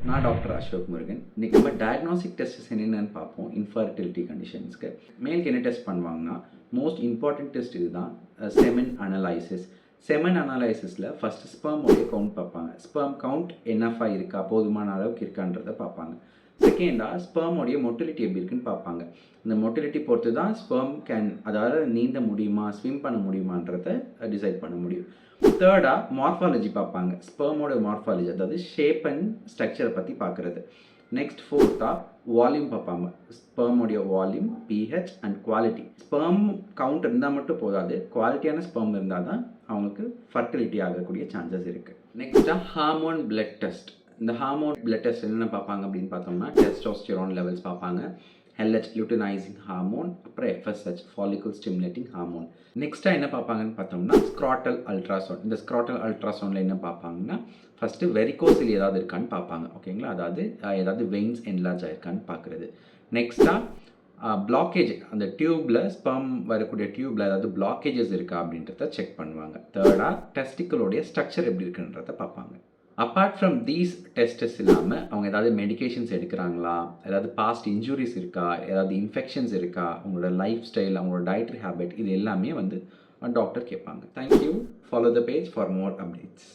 நான் டாக்டர் அசோக் முருகன். இன்றைக்கி நம்ம டயக்னாஸ்டிக் டெஸ்ட்ஸ் என்னென்னு பார்ப்போம். இன்ஃபர்டிலிட்டி கண்டிஷன்ஸ்க்கு மேலுக்கு என்ன டெஸ்ட் பண்ணுவாங்கன்னா, மோஸ்ட் இம்பார்ட்டன்ட் டெஸ்ட் இதுதான், செமன் அனலைசிஸ். செமன் அனலைசிஸில் ஃபஸ்ட்டு ஸ்பெர்மோடைய கவுண்ட் பார்ப்பாங்க. ஸ்பெர்ம் கவுண்ட் என்னஃபாக இருக்கா, போதுமான அளவுக்கு இருக்கான்றதை பார்ப்பாங்க. செகண்டாக ஸ்பெர்மோடைய மொட்டிலிட்டி எப்படி இருக்குன்னு பார்ப்பாங்க. இந்த மொட்டிலிட்டி பொறுத்து தான் ஸ்பெர்ம் அதாவது நீந்த முடியுமா, ஸ்விம் பண்ண முடியுமான்றதை டிசைட் பண்ண முடியும். தேர்டாக மார்ஃபாலஜி பார்ப்பாங்க. ஸ்பெர்மோட மார்ஃபாலஜி, அதாவது ஷேப் அண்ட் ஸ்ட்ரக்சரை பற்றி பார்க்குறது. நெக்ஸ்ட் ஃபோர்த்தாக வால்யூம் பார்ப்பாங்க. ஸ்பெர்மோடைய volume, pH and quality. Sperm count இருந்தால் மட்டும் போதாது, குவாலிட்டியான ஸ்பெர்ம் இருந்தால் தான் அவங்களுக்கு ஃபர்டிலிட்டி ஆகக்கூடிய சான்சஸ் இருக்குது. நெக்ஸ்ட்டாக ஹார்மோன் பிளட் டெஸ்ட். இந்த ஹார்மோன் பிளட் டெஸ்ட் என்னென்ன பார்ப்பாங்க அப்படின்னு பார்த்தோம்னா, டெஸ்டோஸ்டிரான் லெவல்ஸ் பார்ப்பாங்க, LH லுட்டினைசிங் ஹார்மோன், அப்புறம் FSH ஃபாலிகல் ஸ்டிமுலேட்டிங் ஹார்மோன். நெக்ஸ்ட்டாக என்ன பார்ப்பாங்கன்னு பார்த்தோம்னா, ஸ்க்ராட்டல் அல்ட்ராசவுண்ட். இந்த ஸ்க்ராட்டல் அல்ட்ராசவுண்டில் என்ன பார்ப்பாங்கன்னா, ஃபஸ்ட்டு வெரிகோசில் ஏதாவது இருக்கான்னு பார்ப்பாங்க. ஓகேங்களா, அதாவது ஏதாவது வெயின்ஸ் என்லார்ஜ் ஆயிருக்கான்னு பார்க்குறது. நெக்ஸ்ட்டாக பிளாக்கேஜ், அந்த டியூப்பில் ஸ்பெர்ம் வரக்கூடிய டியூப்பில் ஏதாவது பிளாக்கேஜஸ் இருக்கா அப்படின்றத செக் பண்ணுவாங்க. தேர்டாக டெஸ்டிக்கலோடைய ஸ்ட்ரக்சர் எப்படி இருக்குன்றத பார்ப்பாங்க. அப்பார்ட் ஃப்ரம் தீஸ் டெஸ்டஸ் இல்லாமல் அவங்க ஏதாவது மெடிகேஷன்ஸ் எடுக்கிறாங்களா, ஏதாவது பாஸ்ட் இன்ஜுரிஸ் இருக்கா, ஏதாவது இன்ஃபெக்ஷன்ஸ் இருக்கா, அவங்களோட லைஃப் ஸ்டைல், அவங்களோட டயட்ரி ஹேபிட், இது எல்லாமே டாக்டர் கேட்பாங்க. Thank you. Follow the page for more updates.